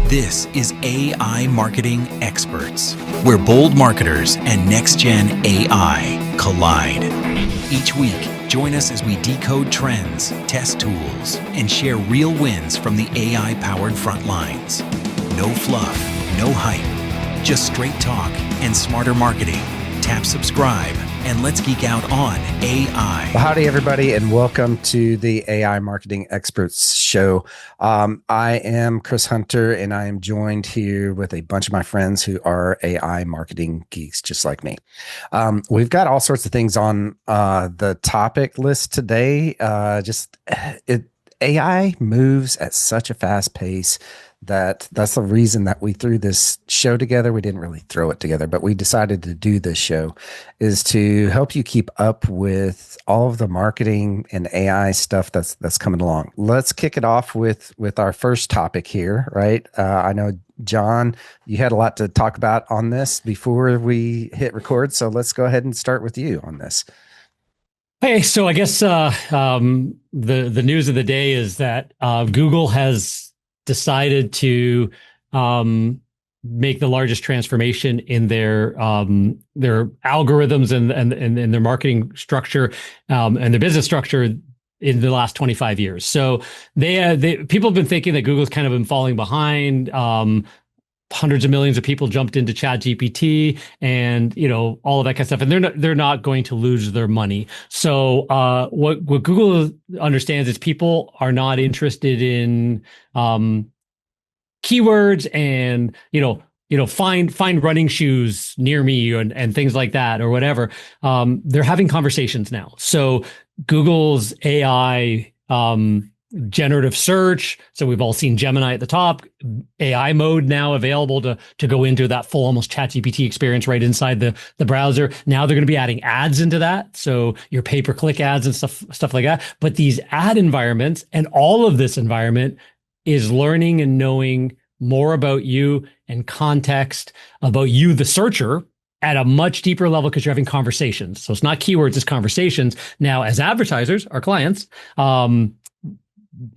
This is AI Marketing Experts, where bold marketers and next-gen AI collide. Each week, join us as we decode trends, test tools, and share real wins from the AI-powered front lines. No fluff, no hype, just straight talk and smarter marketing. Tap subscribe and let's geek out on AI. Well, howdy, everybody, and welcome to the AI Marketing Experts Show. I am Chris Hunter, and I am joined here with a bunch of my friends who are AI marketing geeks, just like me. We've got all sorts of things on the topic list today. AI moves at such a fast pace that's the reason that we threw this show together. We didn't really throw it together, but we decided to do this show is to help you keep up with all of the marketing and AI stuff that's coming along. Let's kick it off with our first topic here, right? I know, John, you had a lot to talk about on this before we hit record, so let's go ahead and start with you on this. Hey, so I guess the news of the day is that Google has decided to make the largest transformation in their algorithms and their marketing structure and their business structure in the last 25 years. So people have been thinking that Google's kind of been falling behind. Hundreds of millions of people jumped into ChatGPT and, all of that kind of stuff. And they're not going to lose their money. So what Google understands is people are not interested in keywords and, find running shoes near me and things like that or whatever. They're having conversations now. So Google's AI generative search. So we've all seen Gemini at the top, AI mode now available to go into that full almost ChatGPT experience right inside the browser. Now they're going to be adding ads into that. So your pay-per-click ads and stuff like that. But these ad environments and all of this environment is learning and knowing more about you and context about you, the searcher, at a much deeper level because you're having conversations. So it's not keywords, it's conversations. Now, as advertisers, our clients,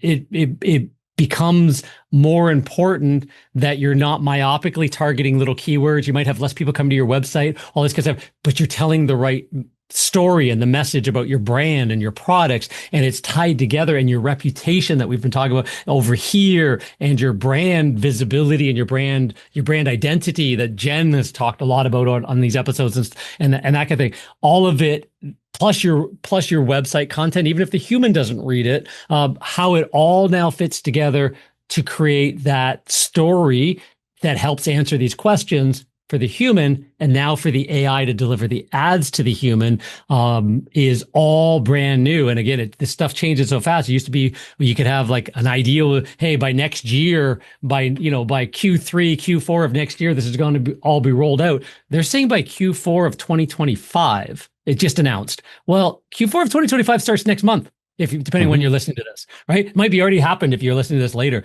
it becomes more important that you're not myopically targeting little keywords. You might have less people come to your website, all this kind of stuff, but you're telling the right story and the message about your brand and your products, and it's tied together, and your reputation that we've been talking about over here, and your brand visibility and your brand identity that Jen has talked a lot about on these episodes and that kind of thing. All of it, plus your website content, even if the human doesn't read it, how it all now fits together to create that story that helps answer these questions for the human, and now for the AI to deliver the ads to the human, is all brand new. And again, this stuff changes so fast. It used to be you could have like an ideal, hey, by next year, by Q3, Q4 of next year, this is going to all be rolled out. They're saying by Q4 of 2025. It just announced. Well, Q4 of 2025 starts next month, depending when you're listening to this, right? It might be already happened if you're listening to this later.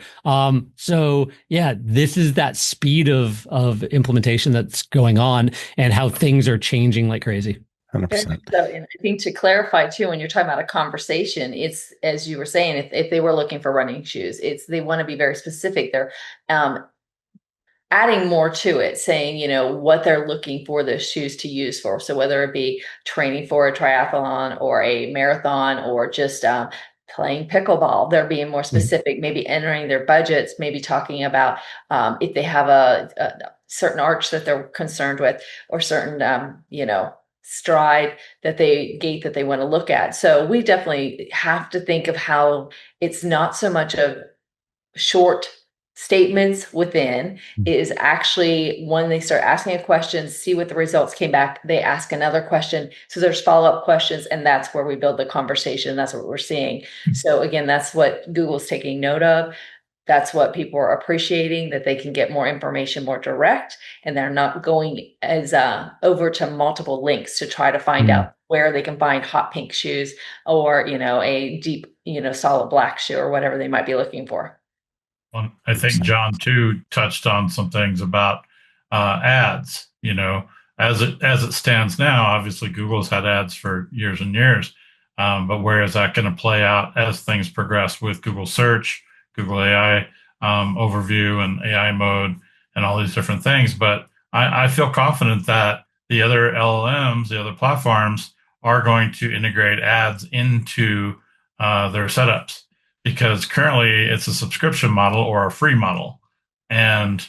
So yeah, this is that speed of implementation that's going on and how things are changing like crazy. 100%. And I think to clarify too, when you're talking about a conversation, it's, as you were saying, if they were looking for running shoes, they want to be very specific. They're adding more to it, saying, what they're looking for the shoes to use for. So whether it be training for a triathlon or a marathon or just playing pickleball, they're being more specific, maybe entering their budgets, maybe talking about if they have a certain arch that they're concerned with or certain, stride gait that they want to look at. So we definitely have to think of how it's not so much of short statements within, is actually when they start asking a question, see what the results came back, they ask another question. So there's follow-up questions, and that's where we build the conversation. That's what we're seeing. So again, that's what Google's taking note of. That's what people are appreciating, that they can get more information, more direct, and they're not going as over to multiple links to try to find out where they can find hot pink shoes or, a deep, solid black shoe or whatever they might be looking for. Well, I think John too touched on some things about ads. As it stands now, obviously Google's had ads for years and years, but where is that going to play out as things progress with Google Search, Google AI? overview and AI mode and all these different things. But I feel confident that the other LLMs, the other platforms, are going to integrate ads into their setups, because currently it's a subscription model or a free model. And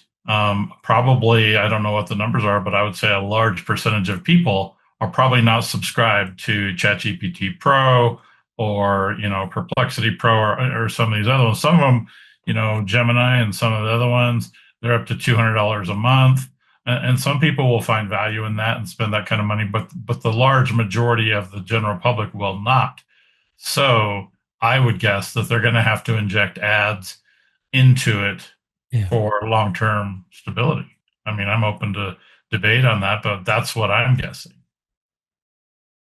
probably, I don't know what the numbers are, but I would say a large percentage of people are probably not subscribed to ChatGPT Pro or, Perplexity Pro or some of these other ones. Some of them, Gemini and some of the other ones, they're up to $200 a month. And some people will find value in that and spend that kind of money, but the large majority of the general public will not. So I would guess that they're going to have to inject ads into it for long-term stability. I mean, I'm open to debate on that, but that's what I'm guessing.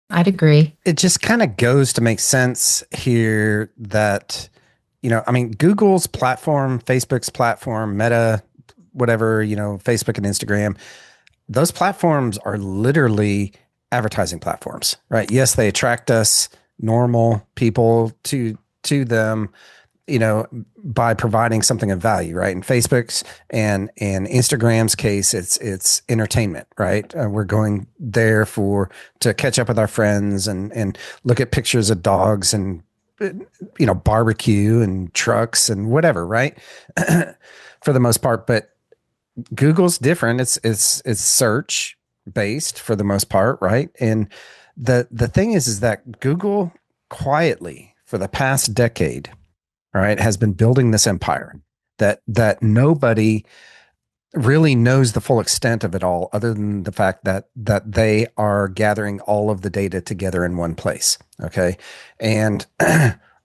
I'd agree. It just kind of goes to make sense here that, Google's platform, Facebook's platform, Meta, whatever, Facebook and Instagram, those platforms are literally advertising platforms, right? Yes, they attract us normal people to them, by providing something of value, right? In Facebook's and Instagram's case, it's entertainment, right? We're going there to catch up with our friends and look at pictures of dogs and barbecue and trucks and whatever, right? For the most part, but Google's different. It's search based for the most part, right? And the thing is that Google quietly for the past decade, all right, has been building this empire that nobody really knows the full extent of it all, other than the fact that they are gathering all of the data together in one place. Okay. And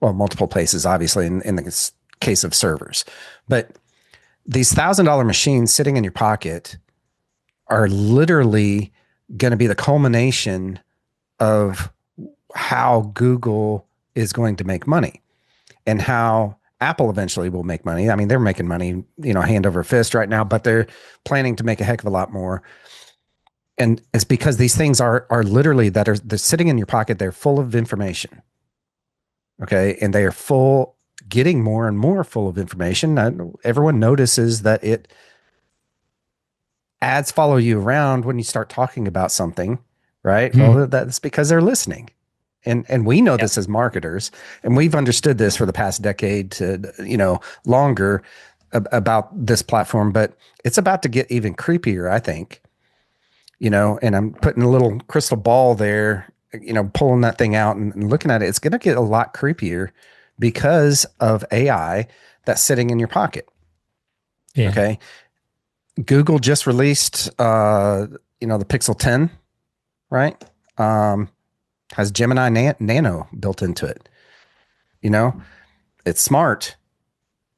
well, multiple places, obviously, in the case of servers. But these $1,000 machines sitting in your pocket are literally going to be the culmination of how Google is going to make money and how Apple eventually will make money. I mean, they're making money, hand over fist right now, but they're planning to make a heck of a lot more. And it's because these things are literally they're sitting in your pocket. They're full of information. Okay. And they are getting more and more full of information. Everyone notices that ads follow you around when you start talking about something, right? Well, that's because they're listening. And we know this as marketers, and we've understood this for the past decade to, longer about this platform, but it's about to get even creepier, I think, and I'm putting a little crystal ball there, pulling that thing out and looking at it. It's going to get a lot creepier because of AI that's sitting in your pocket. Yeah. Okay. Google just released, the Pixel 10, right? Has Gemini Nano built into it. It's smart.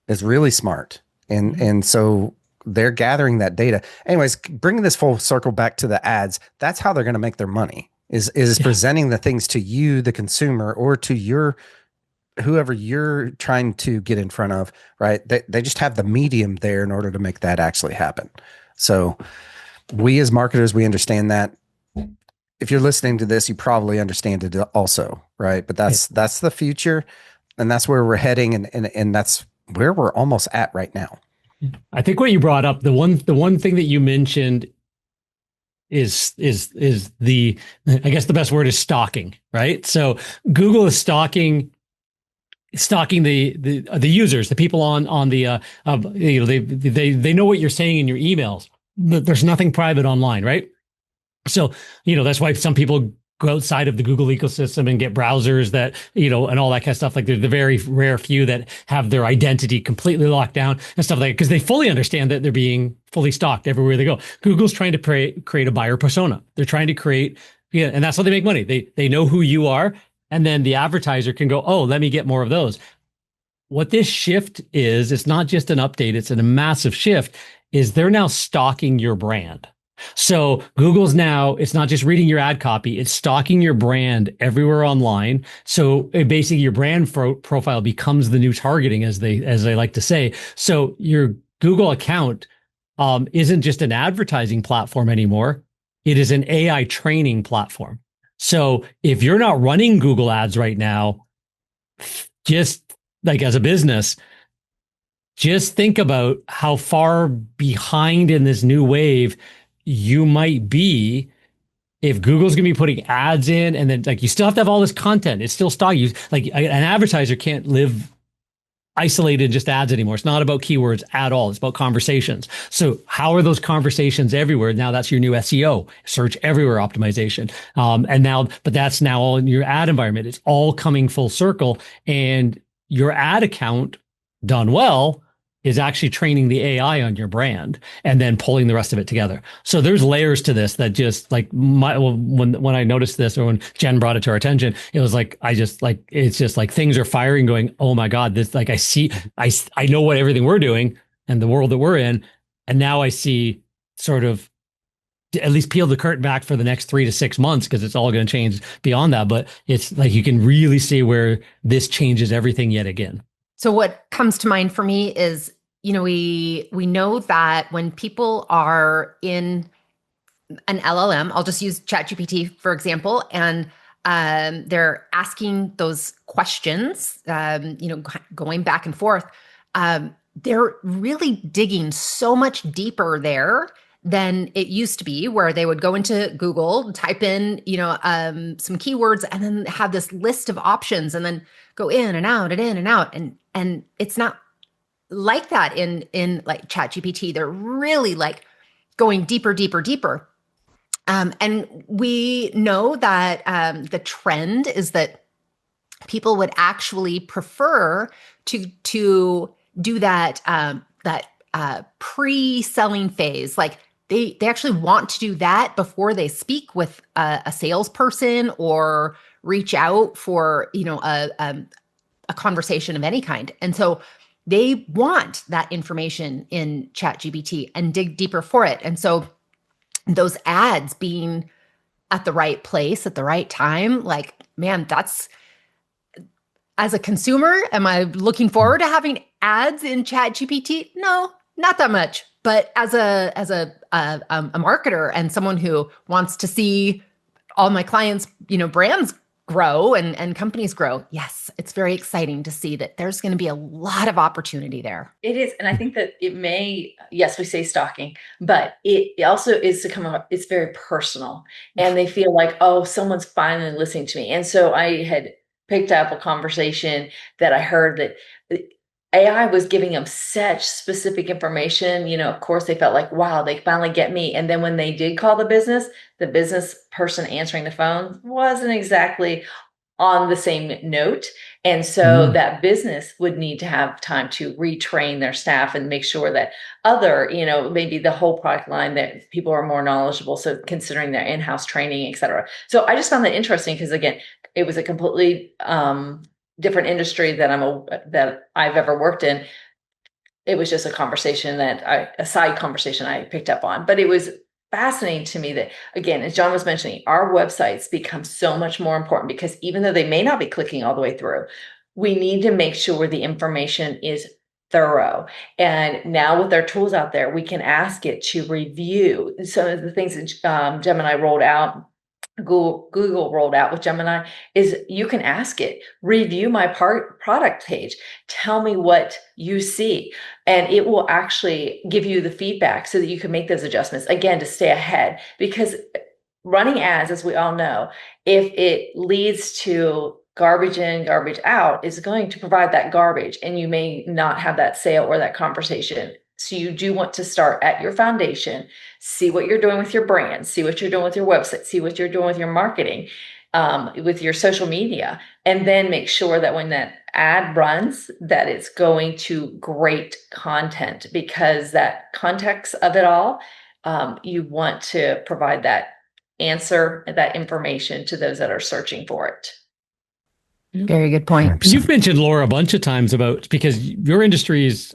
It's really smart. And so they're gathering that data. Anyways, bringing this full circle back to the ads, that's how they're going to make their money is presenting the things to you, the consumer, or to whoever you're trying to get in front of, right? They just have the medium there in order to make that actually happen. So we as marketers, we understand that. If you're listening to this, you probably understand it also, right? But that's the future, and that's where we're heading, and that's where we're almost at right now. I think what you brought up, the one thing that you mentioned is the, I guess the best word is stalking, right? So Google is stalking the users, the people on the they know what you're saying in your emails. There's nothing private online, right? So, that's why some people go outside of the Google ecosystem and get browsers that, and all that kind of stuff. Like they're the very rare few that have their identity completely locked down and stuff like that, because they fully understand that they're being fully stalked everywhere they go. Google's trying to create a buyer persona. They're trying to create, and that's how they make money. They know who you are, and then the advertiser can go, oh, let me get more of those. What this shift is, it's not just an update, it's a massive shift, is they're now stalking your brand. So Google's now, it's not just reading your ad copy, it's stalking your brand everywhere online. So basically your brand profile becomes the new targeting, as they like to say. So your Google account isn't just an advertising platform anymore. It is an AI training platform. So if you're not running Google ads right now, just like as a business, just think about how far behind in this new wave you might be if Google's going to be putting ads in, and then like you still have to have all this content. It's still stock. You like an advertiser can't live isolated in just ads anymore. It's not about keywords at all. It's about conversations. So how are those conversations everywhere? Now that's your new SEO, search everywhere optimization. But that's now all in your ad environment. It's all coming full circle, and your ad account done well is actually training the AI on your brand and then pulling the rest of it together. So there's layers to this that just like when I noticed this, or when Jen brought it to our attention, it was like, it's just like things are firing going, oh my God, this, like I know what everything we're doing and the world that we're in. And now I see sort of at least peel the curtain back for the next 3 to 6 months, because it's all going to change beyond that. But it's like, you can really see where this changes everything yet again. So what comes to mind for me is, we know that when people are in an LLM, I'll just use ChatGPT for example, and they're asking those questions, going back and forth, they're really digging so much deeper there than it used to be, where they would go into Google, type in, some keywords, and then have this list of options, and then go in and out and in and out, and it's not like that in like ChatGPT. They're really like going deeper, deeper, deeper. And we know that the trend is that people would actually prefer to do that pre-selling phase. Like they actually want to do that before they speak with a salesperson or reach out for a conversation of any kind. And so they want that information in ChatGPT and dig deeper for it. And so those ads being at the right place at the right time, like, man, that's, as a consumer, am I looking forward to having ads in ChatGPT? No, not that much. But as a marketer and someone who wants to see all my clients, brands grow and companies grow, yes, it's very exciting to see that there's going to be a lot of opportunity there. It is. And I think that it may, yes, we say stalking, but it also is it's very personal, and they feel like, oh, someone's finally listening to me. And so I had picked up a conversation that I heard that AI was giving them such specific information. Of course they felt like, wow, they finally get me. And then when they did call the business person answering the phone wasn't exactly on the same note. And so that business would need to have time to retrain their staff and make sure that other, maybe the whole product line, that people are more knowledgeable. So considering their in-house training, et cetera. So I just found that interesting, because again, it was a completely different industry that I've ever worked in. It was just a side conversation I picked up on, but it was fascinating to me that, again, as John was mentioning, our websites become so much more important, because even though they may not be clicking all the way through, we need to make sure the information is thorough. And now with our tools out there, we can ask it to review some of the things that Gemini rolled out. Google rolled out with Gemini is you can ask it, review my product page, tell me what you see, and it will actually give you the feedback so that you can make those adjustments, again, to stay ahead. Because running ads, as we all know, if it leads to garbage in, garbage out, is going to provide that garbage, and you may not have that sale or that conversation. So you do want to start at your foundation, see what you're doing with your brand, see what you're doing with your website, see what you're doing with your marketing, with your social media, and then make sure that when that ad runs, that it's going to great content, because that context of it all, you want to provide that answer, that information to those that are searching for it. Very good point. 100%. You've mentioned Laura a bunch of times because your industry is,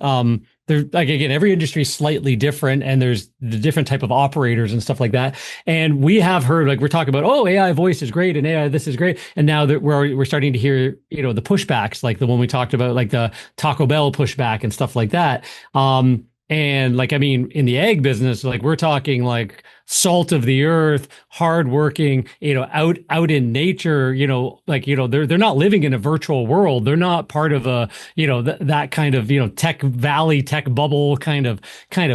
there, like, again, every industry is slightly different, and there's the different type of operators and stuff like that. And we have heard, like, we're talking about, oh, AI voice is great and AI this is great, and now that we're starting to hear, the pushbacks, like the one we talked about, like the Taco Bell pushback and stuff like that. And like, I mean, in the ag business, like we're talking like salt of the earth, hardworking, out in nature, like, they're not living in a virtual world. They're not part of a, that kind of, tech valley, tech bubble kind of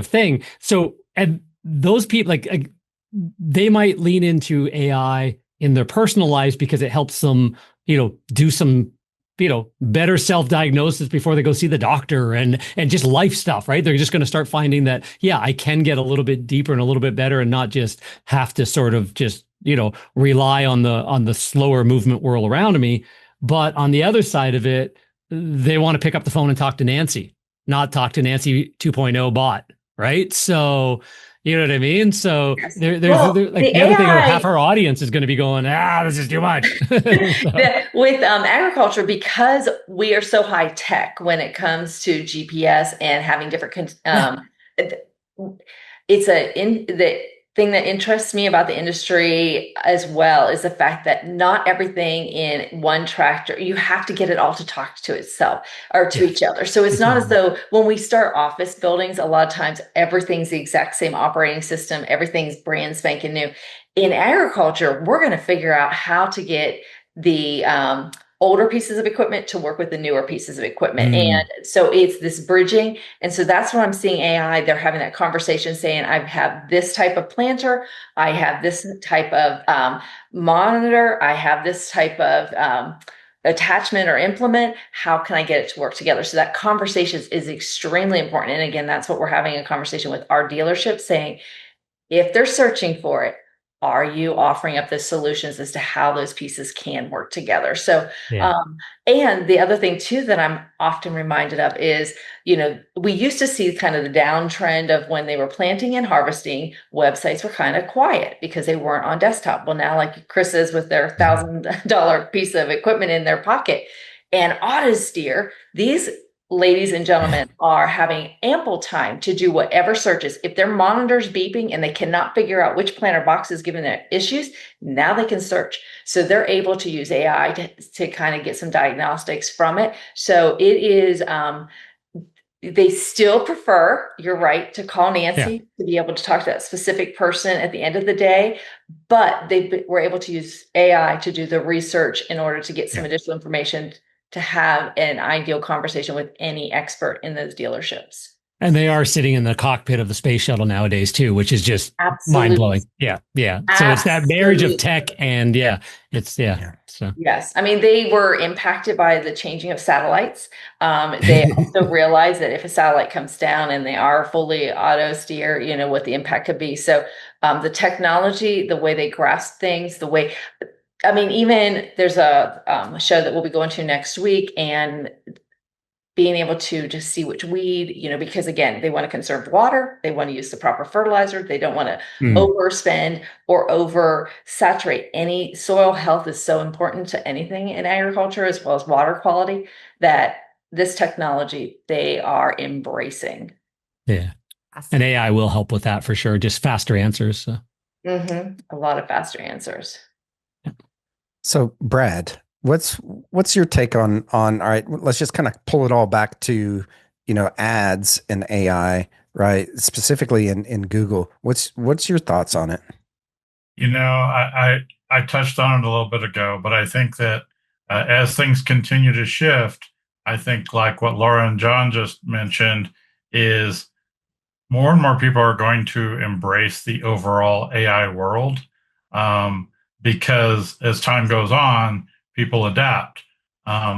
thing. So, and those people like they might lean into AI in their personal lives because it helps them, do some better self-diagnosis before they go see the doctor and just life stuff, right? They're just going to start finding that, yeah, I can get a little bit deeper and a little bit better and not just have to sort of just, rely on the slower movement world around me. But on the other side of it, they want to pick up the phone and talk to Nancy, not talk to Nancy 2.0 bot, right? So, you know what I mean? So Yes. there's like the other thing, AI half our audience is going to be going, this is too much. with agriculture, because we are so high tech when it comes to GPS and having different it's the thing that interests me about the industry as well is the fact that not everything in one tractor, you have to get it all to talk to itself or to each other. So it's not as though when we start office buildings, a lot of times everything's the exact same operating system, everything's brand spanking new. In agriculture, we're going to figure out how to get the older pieces of equipment to work with the newer pieces of equipment. And so it's this bridging. And so that's what I'm seeing AI. They're having that conversation saying, I have this type of planter. I have this type of monitor. I have this type of attachment or implement. How can I get it to work together? So that conversation is extremely important. And again, that's what we're having a conversation with our dealership saying, if they're searching for it, are you offering up the solutions as to how those pieces can work together? So, and the other thing too that I'm often reminded of is, we used to see kind of the downtrend of when they were planting and harvesting, websites were kind of quiet because they weren't on desktop. Well, now like Chris is with their $1,000 piece of equipment in their pocket and AutoSteer, these ladies and gentlemen are having ample time to do whatever searches. If their monitor's beeping and they cannot figure out which planter box is giving them issues, now they can search. So they're able to use AI to kind of get some diagnostics from it. So it is, they still prefer, you're right, to call Nancy to be able to talk to that specific person at the end of the day, but they were able to use AI to do the research in order to get some additional information to have an ideal conversation with any expert in those dealerships. And they are sitting in the cockpit of the space shuttle nowadays too, which is just mind-blowing. Yeah. So it's that marriage of tech and So yes, I mean, they were impacted by the changing of satellites. They also realized that if a satellite comes down and they are fully auto steer, what the impact could be. So the technology, the way they grasp things, even there's a show that we'll be going to next week and being able to just see which weed, because again, they want to conserve water. They want to use the proper fertilizer. They don't want to overspend or oversaturate. Any soil health is so important to anything in agriculture, as well as water quality, that this technology they are embracing. Yeah. And AI will help with that for sure. Just faster answers. So. A lot of faster answers. So Brad, what's your take on all right, let's just kind of pull it all back to, ads and AI, right? Specifically in Google. What's your thoughts on it? I touched on it a little bit ago, but I think that as things continue to shift, I think like what Laura and John just mentioned is more and more people are going to embrace the overall AI world. Because as time goes on, people adapt.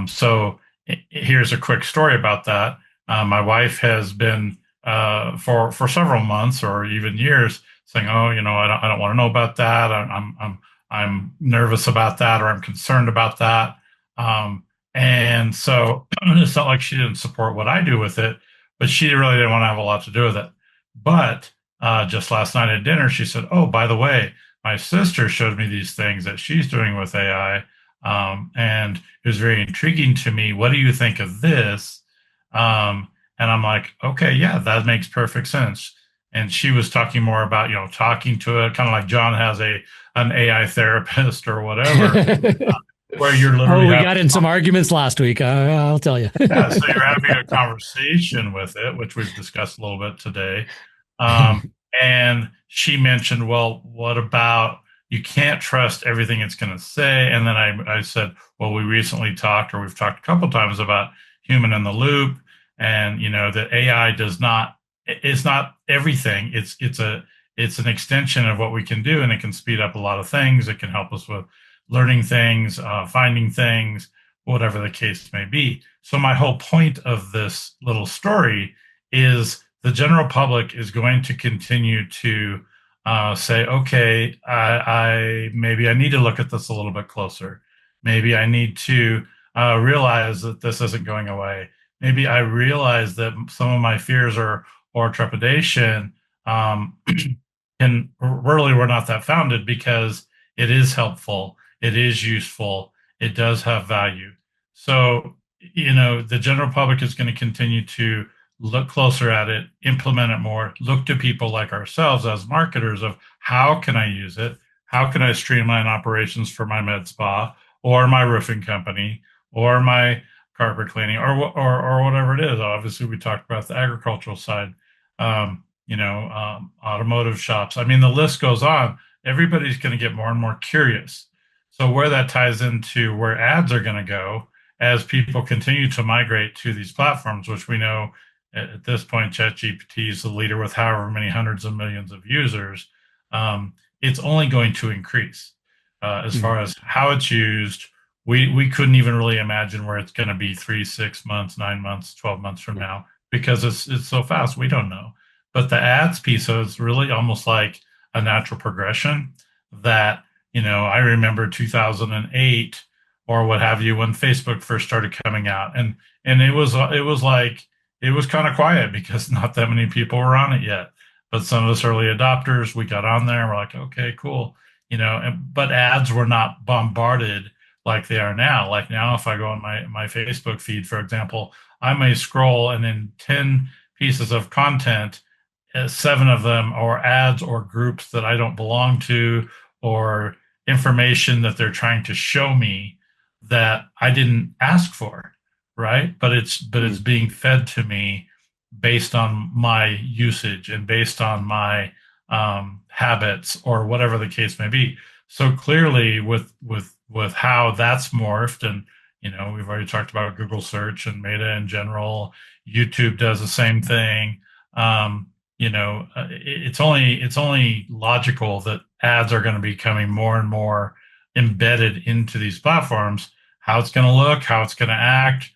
So here's a quick story about that. My wife has been for several months or even years saying, "Oh, I don't want to know about that. I'm nervous about that, or I'm concerned about that." And so it's not like she didn't support what I do with it, but she really didn't want to have a lot to do with it. But just last night at dinner, she said, "Oh, by the way, my sister showed me these things that she's doing with AI, and it was very intriguing to me. What do you think of this?" And I'm like, "Okay, yeah, that makes perfect sense." And she was talking more about, talking to it, kind of like John has an AI therapist or whatever. where you're Oh, literally we having got in some arguments last week. I'll tell you. yeah, so you're having a conversation with it, which we've discussed a little bit today. And she mentioned, well, what about you can't trust everything it's going to say? And then I said, well, we recently talked, or we've talked a couple times about human in the loop, and that AI does not, it's not everything. It's an extension of what we can do, and it can speed up a lot of things. It can help us with learning things, finding things, whatever the case may be. So my whole point of this little story is the general public is going to continue to say, okay, maybe I need to look at this a little bit closer. Maybe I need to realize that this isn't going away. Maybe I realize that some of my fears or trepidation can really were not that founded, because it is helpful, it is useful, it does have value. So, the general public is going to continue to look closer at it, implement it more, look to people like ourselves as marketers of how can I use it? How can I streamline operations for my med spa or my roofing company or my carpet cleaning or whatever it is? Obviously, we talked about the agricultural side, automotive shops. I mean, the list goes on. Everybody's going to get more and more curious. So where that ties into where ads are going to go as people continue to migrate to these platforms, which we know at this point, ChatGPT is the leader with however many hundreds of millions of users. It's only going to increase as far as how it's used. We couldn't even really imagine where it's going to be 3, 6 months, 9 months, 12 months from now, because it's so fast. We don't know. But the ads piece is really almost like a natural progression that, I remember 2008 or what have you, when Facebook first started coming out, and it was kind of quiet because not that many people were on it yet. But some of us early adopters, we got on there. We're like, okay, cool. But ads were not bombarded like they are now. Like now, if I go on my Facebook feed, for example, I may scroll, and in 10 pieces of content, 7 of them are ads or groups that I don't belong to, or information that they're trying to show me that I didn't ask for, right? But it's being fed to me based on my usage and based on my habits or whatever the case may be. So clearly, with how that's morphed, and we've already talked about Google search and Meta in general. YouTube does the same thing. It's only logical that ads are going to be becoming more and more embedded into these platforms. How it's going to look, how it's going to act.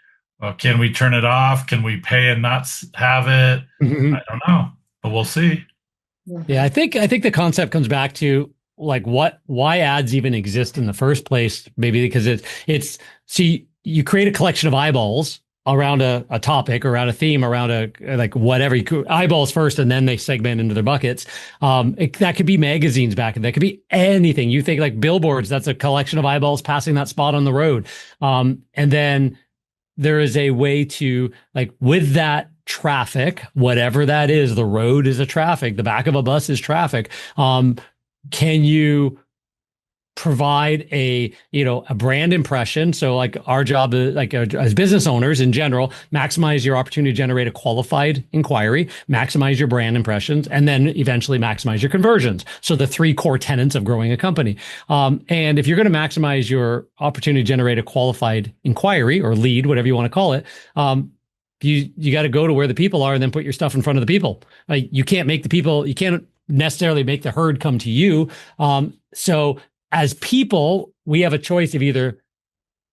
Can we turn it off? Can we pay and not have it? I don't know, but we'll see. Yeah, I think the concept comes back to like why ads even exist in the first place. Maybe because it's see, you create a collection of eyeballs around a topic, around a theme, around like whatever. Eyeballs first, and then they segment into their buckets. That could be magazines back, and that could be anything. You think like billboards, that's a collection of eyeballs passing that spot on the road. And then there is a way to, like, with that traffic, whatever that is, the road is a traffic, the back of a bus is traffic. Can you provide a brand impression? So like our job as business owners in general, maximize your opportunity to generate a qualified inquiry, maximize your brand impressions, and then eventually maximize your conversions. So the 3 core tenets of growing a company. And if you're going to maximize your opportunity to generate a qualified inquiry or lead, whatever you want to call it, you got to go to where the people are and then put your stuff in front of the people. You can't necessarily make the herd come to you. So as people, we have a choice of either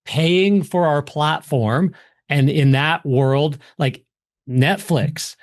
paying for our platform, and in that world, like Netflix,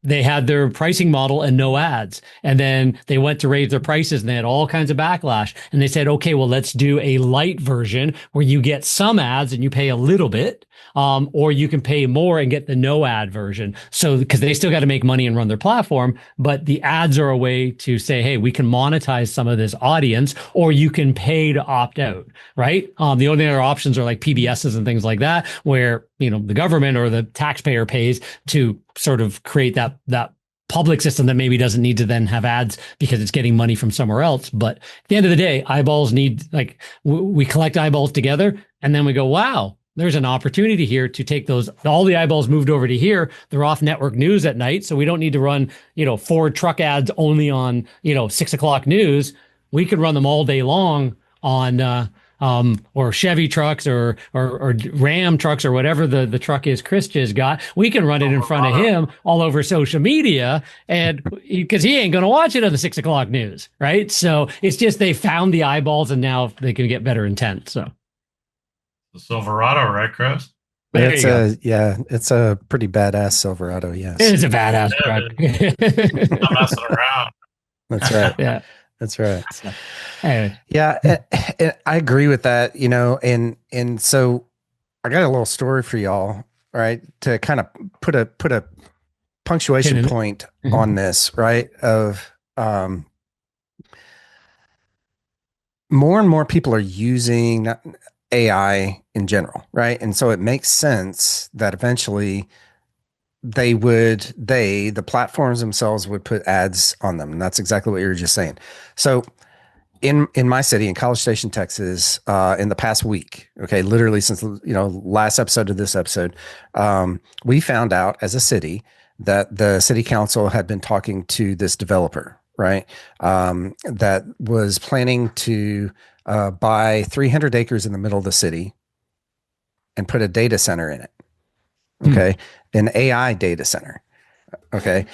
they had their pricing model and no ads. And then they went to raise their prices and they had all kinds of backlash. And they said, okay, well, let's do a light version where you get some ads and you pay a little bit, or you can pay more and get the no ad version. So, because they still got to make money and run their platform, but the ads are a way to say, hey, we can monetize some of this audience, or you can pay to opt out, right? The only other options are like PBSs and things like that, where, the government or the taxpayer pays to sort of create that public system that maybe doesn't need to then have ads because it's getting money from somewhere else. But at the end of the day, eyeballs need, like, we collect eyeballs together and then we go, wow, there's an opportunity here to take those, all the eyeballs moved over to here. They're off network news at night. So we don't need to run, Ford truck ads only on, 6 o'clock news. We could run them all day long on, or Chevy trucks or Ram trucks or whatever the truck is Chris just got. We can run it in front of him all over social media, and because he ain't going to watch it on the 6 o'clock news, right? So it's just they found the eyeballs and now they can get better intent. So the Silverado, right, Chris? It's a pretty badass Silverado. Yes, it's a badass truck. I'm messing around. That's right. Yeah. That's right. Anyway. Yeah, and I agree with that, and so I got a little story for y'all, right? To kind of put a punctuation point on this, right? Of more and more people are using AI in general, right? And so it makes sense that eventually the platforms themselves would put ads on them. And that's exactly what you were just saying. So in my city, in College Station, Texas, in the past week, okay, literally since, last episode of this episode, we found out as a city that the city council had been talking to this developer, right? That was planning to buy 300 acres in the middle of the city and put a data center in it. Okay. An AI data center. Okay.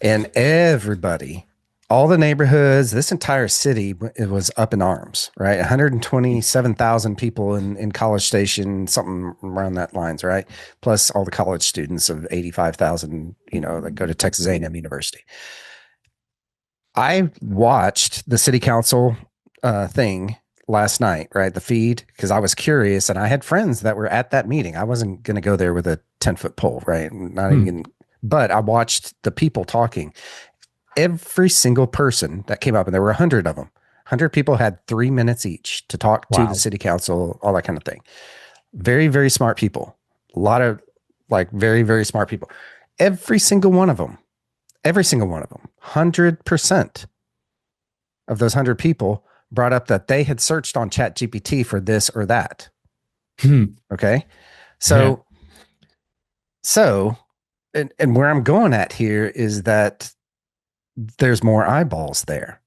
And everybody, all the neighborhoods, this entire city, it was up in arms, right? 127,000 people in College Station, something around that lines, right? Plus all the college students of 85,000, that go to Texas A&M University. I watched the city council thing last night, right? The feed, because I was curious and I had friends that were at that meeting. I wasn't going to go there with a 10-foot pole, right? Not even, but I watched the people talking. Every single person that came up, and there were 100 of them, 100 people had 3 minutes each to talk to the city council, all that kind of thing. Very, very smart people. A lot of very, very smart people. Every single one of them, 100% of those 100 people brought up that they had searched on ChatGPT for this or that. Okay. So, and where I'm going at here is that there's more eyeballs there.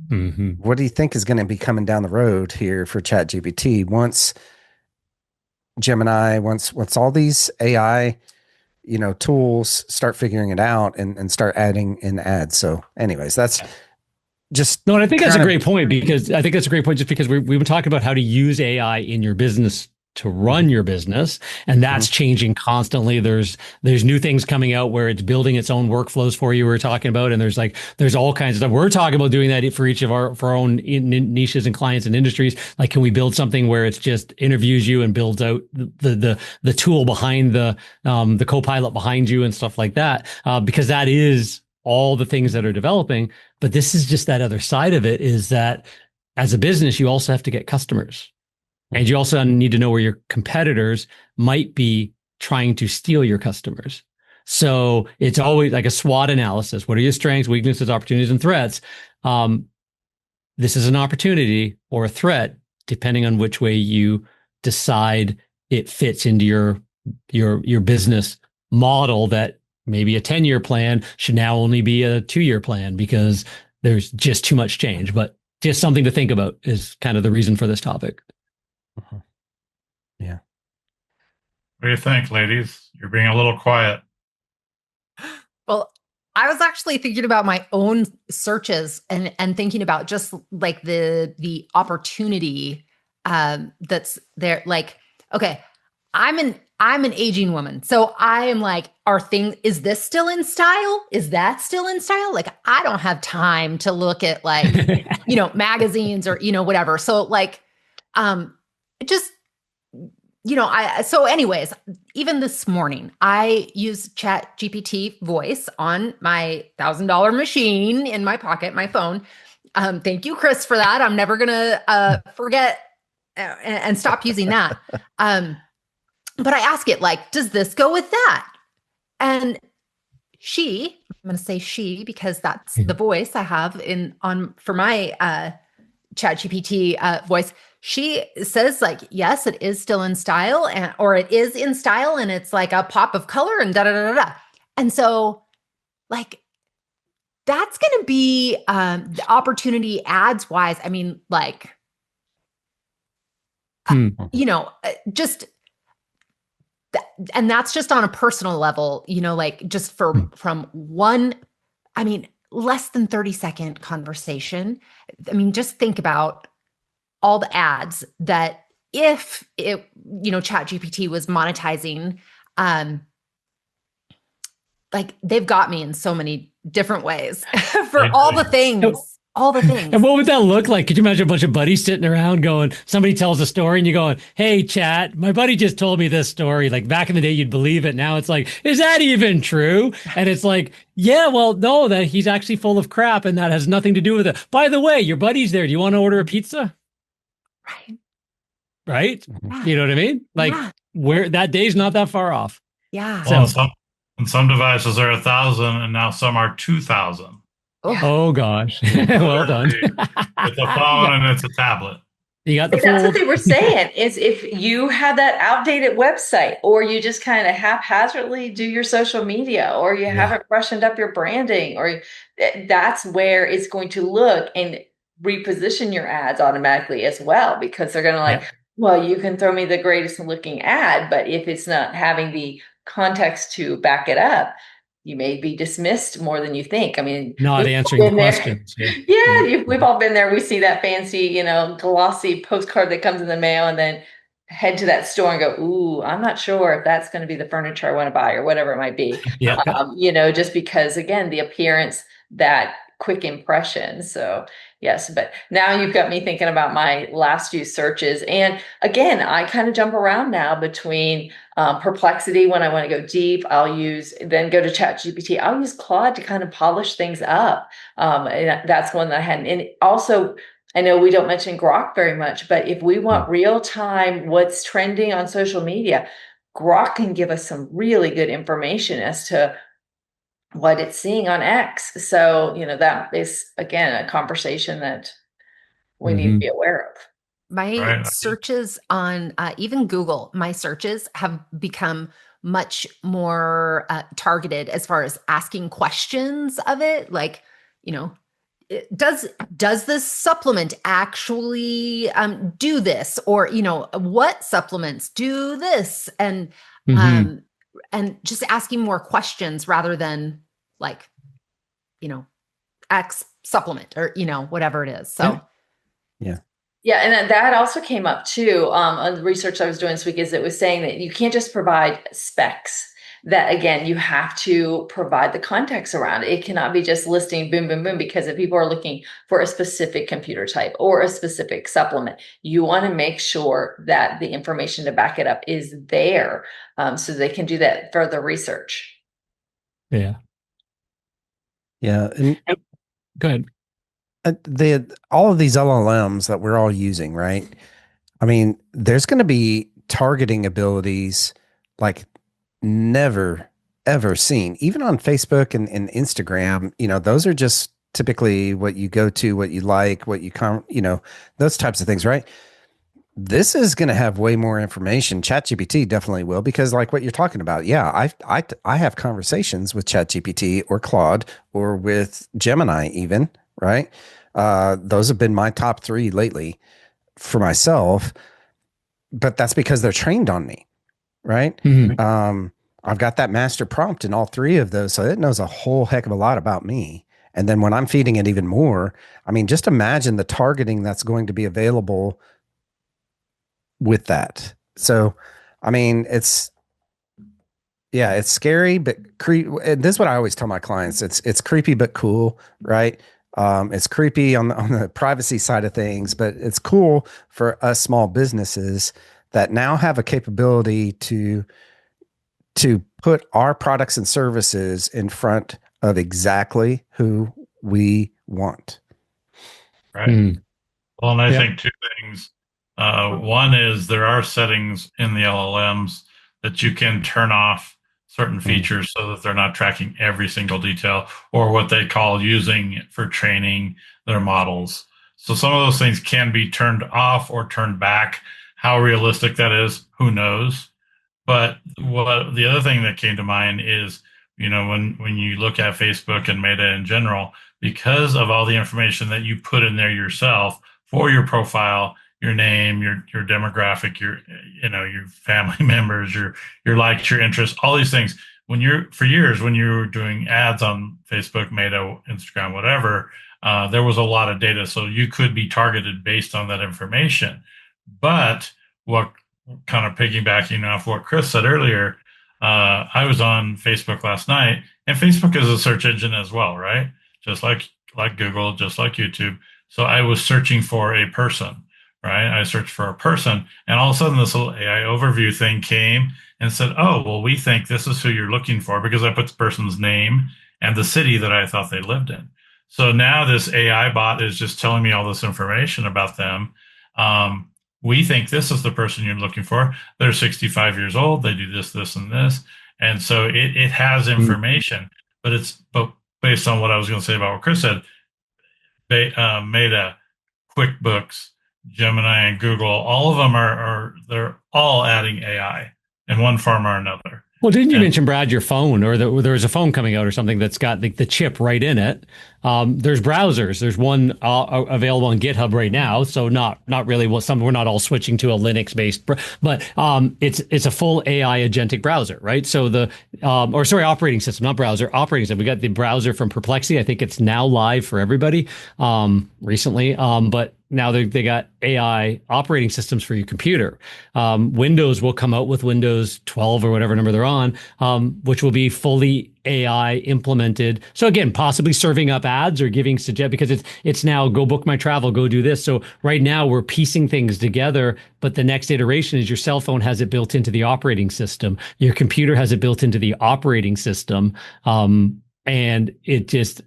What do you think is going to be coming down the road here for ChatGPT once Gemini, once all these AI, tools start figuring it out and start adding in ads? So anyways, that's just, no, and I think that's a great point, because I think that's a great point just because we've been talking about how to use AI in your business to run your business, and that's changing constantly. There's new things coming out where it's building its own workflows for you. We're talking about, and there's all kinds of stuff. We're talking about doing that for each of our own niches and clients and industries. Like, can we build something where it's just interviews you and builds out the tool behind the co-pilot behind you and stuff like that? Because that is all the things that are developing. But this is just that other side of it, is that as a business, you also have to get customers. And you also need to know where your competitors might be trying to steal your customers. So it's always like a SWOT analysis. What are your strengths, weaknesses, opportunities, and threats? This is an opportunity or a threat, depending on which way you decide it fits into your business model. That maybe a 10-year plan should now only be a 2-year plan because there's just too much change. But just something to think about is kind of the reason for this topic. Yeah. What do you think, ladies? You're being a little quiet. Well, I was actually thinking about my own searches and thinking about just like the opportunity that's there. Like, okay, I'm an aging woman, so I am like, is this still in style? Is that still in style? Like, I don't have time to look at like magazines or whatever. So like, just. So anyways, even this morning, I used ChatGPT voice on my $1,000 machine in my pocket, my phone. Thank you, Chris, for that. I'm never going to forget and stop using that. But I ask it, like, does this go with that? And I'm going to say she because that's the voice I have for my ChatGPT voice. She says like, yes, it is still in style, or it is in style, and it's like a pop of color and da da da da. And so, like, that's going to be the opportunity ads wise. I mean, like, just. And that's just on a personal level, like just from one, I mean, less than 30-second conversation. I mean, just think about all the ads that if ChatGPT was monetizing, like they've got me in so many different ways for all the things. All the things. And what would that look like? Could you imagine a bunch of buddies sitting around going, somebody tells a story and you're going, hey, chat, my buddy just told me this story. Like back in the day, you'd believe it. Now it's like, is that even true? And it's like, yeah, well, no, that he's actually full of crap and that has nothing to do with it. By the way, your buddy's there. Do you want to order a pizza? Right. Right? Yeah. You know what I mean? Like where that day's not that far off. Yeah. Well, in some devices are 1,000 and now some are 2,000. Oh gosh. Well done. It's a phone and it's a tablet. You got the That's what they were saying is if you have that outdated website or you just kind of haphazardly do your social media or you haven't freshened up your branding or that's where it's going to look and reposition your ads automatically as well because they're going to well, you can throw me the greatest looking ad, but if it's not having the context to back it up, you may be dismissed more than you think. I mean, not answering the questions. We've all been there. We see that fancy, glossy postcard that comes in the mail and then head to that store and go, ooh, I'm not sure if that's going to be the furniture I want to buy or whatever it might be. Just because, again, the appearance, that quick impression. So yes, but now you've got me thinking about my last few searches. And again, I kind of jump around now between Perplexity when I want to go deep. Then go to ChatGPT. I'll use Claude to kind of polish things up. And that's one that I hadn't. And also, I know we don't mention Grok very much, but if we want real time, what's trending on social media, Grok can give us some really good information as to what it's seeing on X. So, that is, again, a conversation that we need to be aware of. My searches on even Google, my searches have become much more targeted as far as asking questions of it. Like, does this supplement actually do this? Or, what supplements do this? And just asking more questions rather than like, X supplement or, whatever it is. So, yeah, and that also came up too on the research I was doing this week is it was saying that you can't just provide specs. That again, you have to provide the context around it. It cannot be just listing boom, boom, boom, because if people are looking for a specific computer type or a specific supplement, you want to make sure that the information to back it up is there so they can do that further research. Yeah. And go ahead. All of these LLMs that we're all using, right? I mean, there's going to be targeting abilities like never, ever seen. Even on Facebook and Instagram, those are just typically what you go to, what you like, what you those types of things, right? This is going to have way more information. ChatGPT definitely will, because like what you're talking about. Yeah, I have conversations with ChatGPT or Claude or with Gemini even, right? Those have been my top 3 lately for myself, but that's because they're trained on me, right? I've got that master prompt in all 3 of those, so it knows a whole heck of a lot about me. And then when I'm feeding it even more, I mean, just imagine the targeting that's going to be available with that. So, I mean, it's scary, but this is what I always tell my clients. It's creepy, but cool, right? It's creepy on the privacy side of things, but it's cool for us small businesses that now have a capability to put our products and services in front of exactly who we want. Right. Well, and I think 2 things. One is there are settings in the LLMs that you can turn off certain features so that they're not tracking every single detail, or what they call using for training their models. So some of those things can be turned off or turned back. How realistic that is, who knows? But what the other thing that came to mind is, when you look at Facebook and Meta in general, because of all the information that you put in there yourself for your profile, your name, your demographic, your family members, your likes, your interests, all these things. For years, when you were doing ads on Facebook, Meta, Instagram, whatever, there was a lot of data, so you could be targeted based on that information. But what kind of piggybacking off what Chris said earlier, I was on Facebook last night, and Facebook is a search engine as well, right? Just like Google, just like YouTube. So I was searching for a person, right? I searched for a person, and all of a sudden this little AI overview thing came and said, "Oh, well, we think this is who you're looking for," because I put the person's name and the city that I thought they lived in. So now this AI bot is just telling me all this information about them. We think this is the person you're looking for. They're 65 years old. They do this, this, and this. And so it has information, but based on what I was going to say about what Chris said, Meta, QuickBooks, Gemini, and Google, all of them they're all adding AI in one form or another. Well, didn't you mention, Brad, your phone, or there was a phone coming out or something that's got the chip right in it? There's browsers. There's one available on GitHub right now. So not really we're not all switching to a Linux based, but it's a full AI agentic browser, right? So operating system, not browser, operating system. We got the browser from Perplexity. I think it's now live for everybody recently, but now they got AI operating systems for your computer. Windows will come out with Windows 12 or whatever number they're on, which will be fully AI implemented. So again, possibly serving up ads or giving because it's now go book my travel, go do this. So right now we're piecing things together, but the next iteration is your cell phone has it built into the operating system. Your computer has it built into the operating system. And it's just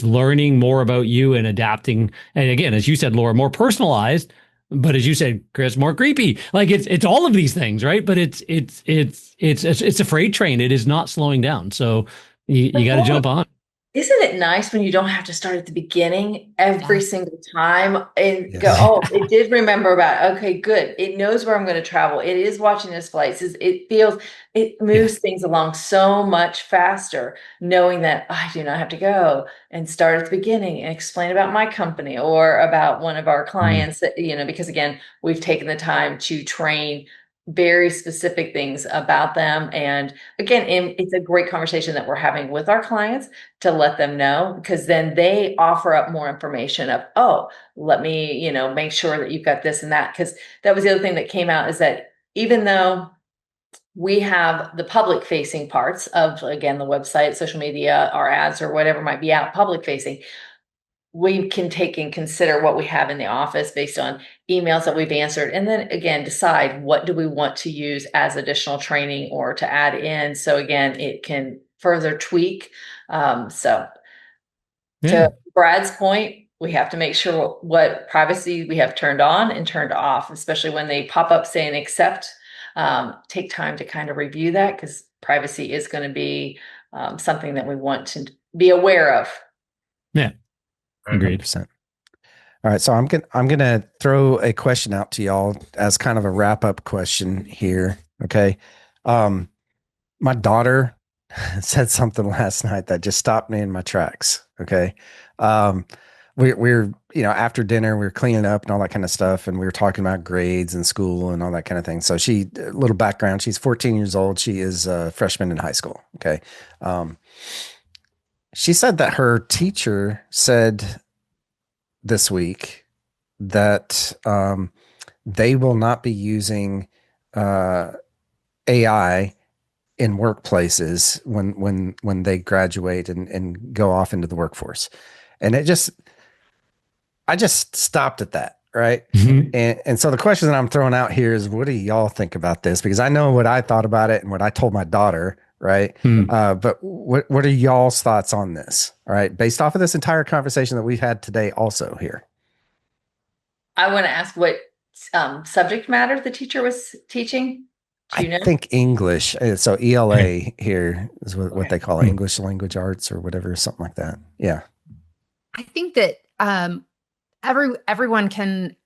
learning more about you and adapting. And again, as you said, Laura, more personalized, but as you said, Chris, more creepy. Like it's all of these things, right? But it's a freight train. It is not slowing down. So you got to jump on. Isn't it nice when you don't have to start at the beginning every single time and go, oh, it did remember about, okay, good. It knows where I'm going to travel. It is watching its flights. It moves things along so much faster, knowing that I do not have to go and start at the beginning and explain about my company or about one of our clients that, because again, we've taken the time to train very specific things about them. And again, it's a great conversation that we're having with our clients to let them know, because then they offer up more information of, oh, let me, make sure that you've got this and that. Because that was the other thing that came out, is that even though we have the public facing parts of, again, the website, social media, our ads, or whatever might be out public facing, we can take and consider what we have in the office based on emails that we've answered. And then again, decide what do we want to use as additional training or to add in. So again, it can further tweak. To Brad's point, we have to make sure what privacy we have turned on and turned off, especially when they pop up saying accept. Take time to kind of review that, because privacy is going to be something that we want to be aware of. Yeah. Agreed. 100%. All right, so I'm gonna throw a question out to y'all as kind of a wrap up question here. Okay, my daughter said something last night that just stopped me in my tracks. Okay, we're after dinner we were cleaning up and all that kind of stuff, and we were talking about grades and school and all that kind of thing. So a little background: she's 14 years old. She is a freshman in high school. Okay. She said that her teacher said this week that they will not be using AI in workplaces when they graduate and go off into the workforce. And I just stopped at that. Right. Mm-hmm. And so the question that I'm throwing out here is, what do y'all think about this? Because I know what I thought about it and what I told my daughter. Right. But what are y'all's thoughts on this? All right. Based off of this entire conversation that we've had today also here. I want to ask what subject matter the teacher was teaching. Do you I know? think English. So ELA here is what Okay. they call it, English language arts or whatever, something like that. Yeah. I think that everyone can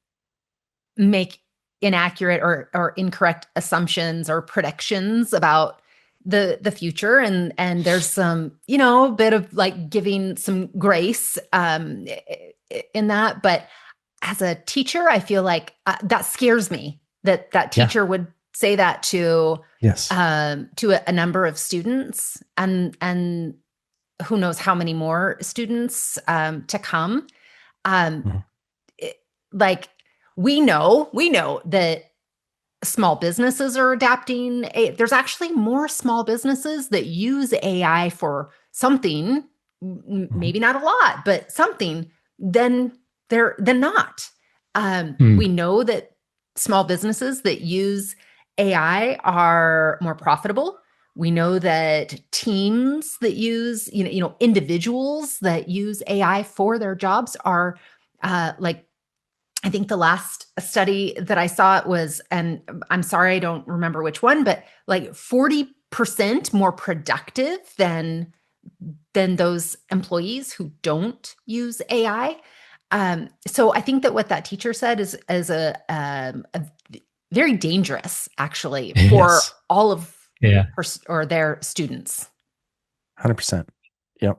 make inaccurate or incorrect assumptions or predictions about the future, and there's some, a bit of like giving some grace in that. But as a teacher, I feel like that scares me, that Yeah. teacher would say that Yes. to a number of students, and who knows how many more students to come. um Mhm. it- like we know that small businesses are adapting. There's actually more small businesses that use AI for something, Mhm. maybe not a lot, but something, than than not. Hmm. We know that small businesses that use AI are more profitable. We know that teams that use, individuals that use AI for their jobs are like, I think the last study that I saw was, and I'm sorry, I don't remember which one, but like 40% more productive than those employees who don't use AI. So I think that what that teacher said is a very dangerous, actually, for Yes. all of Yeah. her or their students. 100%. Yep.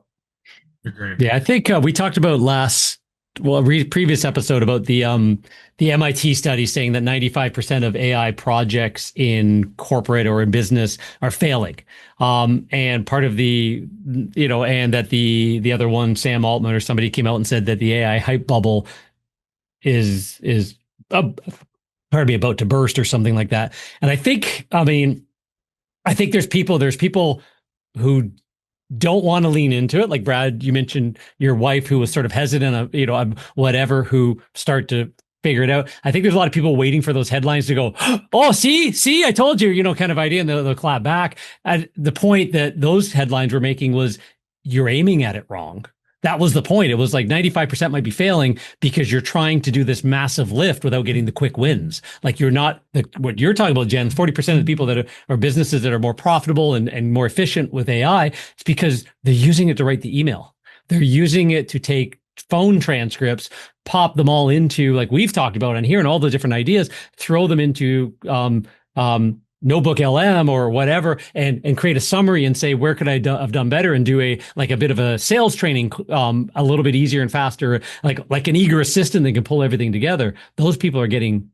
Agreed. Yeah, I think we talked about previous episode about the MIT study saying that 95% of AI projects in corporate or in business are failing. And part of and that the other one, Sam Altman or somebody, came out and said that the AI hype bubble is pardon me, about to burst or something like that. And I think there's people who don't want to lean into it. Like Brad, you mentioned your wife who was sort of hesitant of, whatever, who start to figure it out. I think there's a lot of people waiting for those headlines to go, oh, see, I told you, kind of idea, and they'll clap back. And the point that those headlines were making was you're aiming at it wrong. That was the point. It was like 95% might be failing because you're trying to do this massive lift without getting the quick wins. Like you're not, what you're talking about, Jen, 40% of the people that are businesses that are more profitable and more efficient with AI, it's because they're using it to write the email. They're using it to take phone transcripts, pop them all into, like we've talked about on here, and all the different ideas, throw them into notebook LM or whatever, and create a summary and say, where could I have done better, and do a bit of a sales training a little bit easier and faster, like an eager assistant that can pull everything together. Those people are getting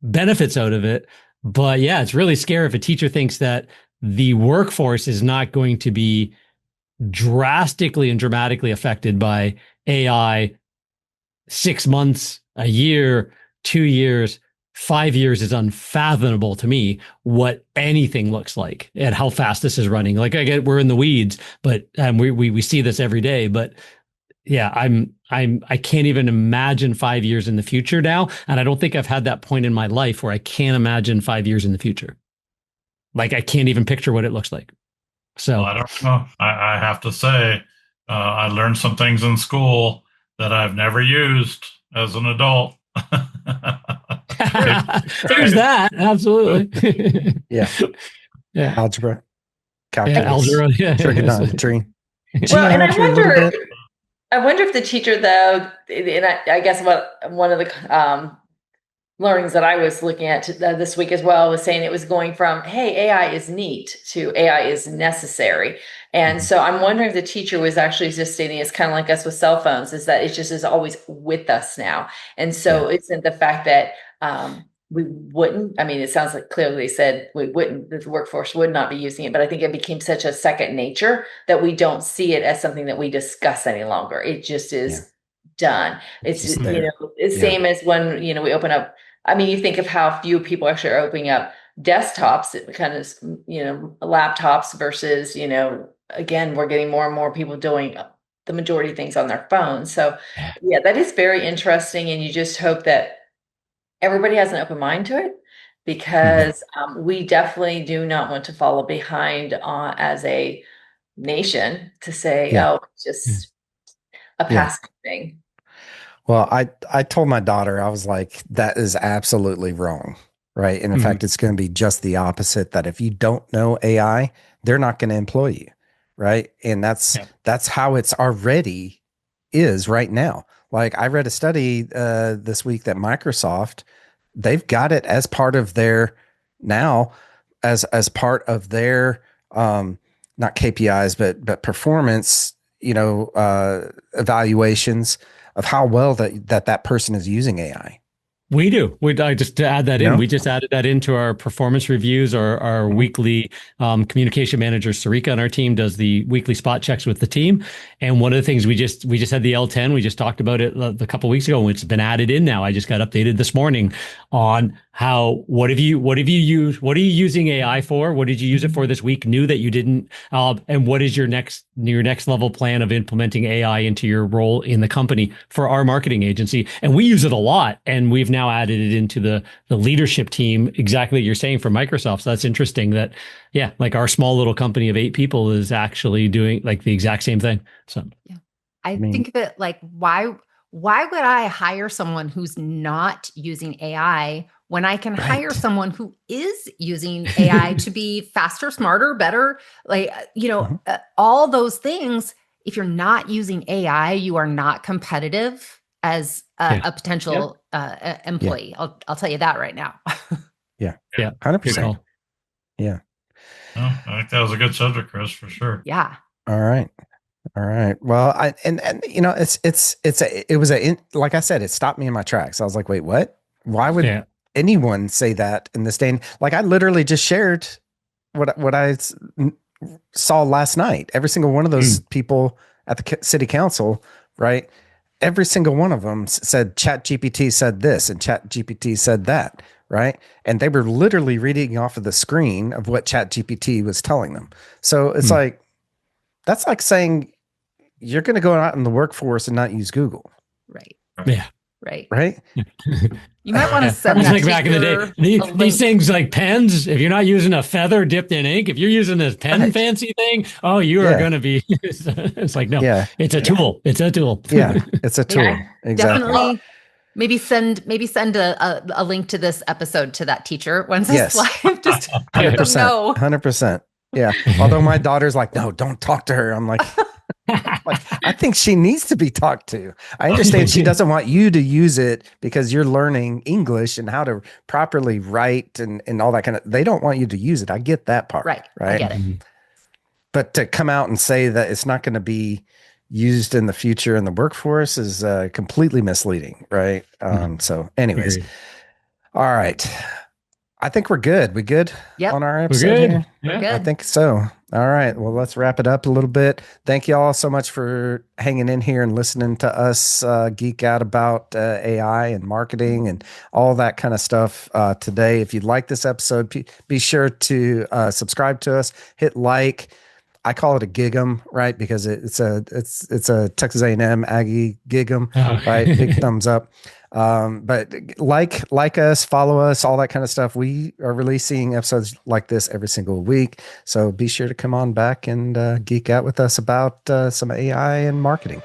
benefits out of it. But yeah, it's really scary if a teacher thinks that the workforce is not going to be drastically and dramatically affected by AI. 6 months, a year, 2 years, 5 years is unfathomable to me what anything looks like and how fast this is running. Like I get, we're in the weeds, but we see this every day. But yeah, I can't even imagine 5 years in the future now, and I don't think I've had that point in my life where I can't imagine 5 years in the future. Like I can't even picture what it looks like. So Well, I don't know. I have to say, I learned some things in school that I've never used as an adult. there's that. Absolutely. Yeah. Yeah. Algebra, Yeah. calculus, Algebra. Yeah. trigonometry, Well, and geometry a little bit. I wonder if the teacher, though, and I guess one of the learnings that I was looking at this week as well was saying it was going from, hey, AI is neat to AI is necessary. And Mhm. so I'm wondering if the teacher was actually just stating it's kind of like us with cell phones, is that it just is always with us now. And so isn't the fact that we wouldn't, I mean, it sounds like clearly they said we wouldn't, the workforce would not be using it, but I think it became such a second nature that we don't see it as something that we discuss any longer. It just is done. It's just you there. know, it's same as when, we open up. I mean, you think of how few people actually are opening up desktops, kind of, laptops versus, again, we're getting more and more people doing the majority of things on their phones. So yeah, that is very interesting. And you just hope that everybody has an open mind to it, because we definitely do not want to follow behind as a nation to say, Yeah. oh, it's just a Yeah. passing thing. Well, I told my daughter, I was like, that is absolutely wrong. right? And in fact, it's going to be just the opposite, that if you don't know AI, they're not going to employ you, right? And that's how it's already is right now. Like I read a study this week that Microsoft, they've got it as part of their now as part of their not KPIs but performance, evaluations of how well that person is using AI. We do. I just to add that in. No? We just added that into our performance reviews. Our weekly communication manager, Sarika, on our team does the weekly spot checks with the team. And one of the things we just had the L10. We just talked about it a couple of weeks ago. It's been added in now. I just got updated this morning on what are you using AI for? What did you use it for this week? New that you didn't, and what is your next level plan of implementing AI into your role in the company for our marketing agency? And we use it a lot, and we've now added it into the leadership team. Exactly what you're saying for Microsoft. So that's interesting that, like our small little company of 8 people is actually doing like the exact same thing. So yeah, I think of it like, why would I hire someone who's not using AI when I can hire someone who is using AI to be faster, smarter, better, like, all those things. If you're not using AI, you are not competitive as a potential employee. Yeah. I'll tell you that right now. Yeah. 100%. Yeah. No, I think that was a good subject, Chris, for sure. Yeah. All right. Well, like I said, it stopped me in my tracks. I was like, wait, what? Why would anyone say that in this day? And like, I literally just shared what I saw last night. Every single one of those people at the city council, right? Every single one of them said ChatGPT said this and ChatGPT said that, right? And they were literally reading off of the screen of what ChatGPT was telling them. So it's like, that's like saying you're going to go out in the workforce and not use Google. Right. Yeah. Right. You might want to send that like back in the day. These things like pens, if you're not using a feather dipped in ink, if you're using this pen fancy thing, you are going to be, it's like, no, it's a tool. It's a tool. Yeah. It's a tool. Exactly. Definitely. Maybe send a link to this episode to that teacher once it's live. Just 100%. 100%. Yeah. Although my daughter's like, no, don't talk to her. I'm like, I think she needs to be talked to. I understand she doesn't want you to use it because you're learning English and how to properly write and all that kind of. They don't want you to use it. I get that part. Right. I get it. But to come out and say that it's not going to be used in the future in the workforce is completely misleading. Right. So anyways, all right. I think we're good. We good on our episode here? We're good. I think so. All right. Well, let's wrap it up a little bit. Thank you all so much for hanging in here and listening to us geek out about AI and marketing and all that kind of stuff today. If you like this episode, be sure to subscribe to us, hit like. I call it a gig'em, right? Because it's a Texas A&M Aggie gig'em, right? Big thumbs up. But like us, follow us, all that kind of stuff. We are releasing episodes like this every single week. So be sure to come on back and geek out with us about some AI and marketing.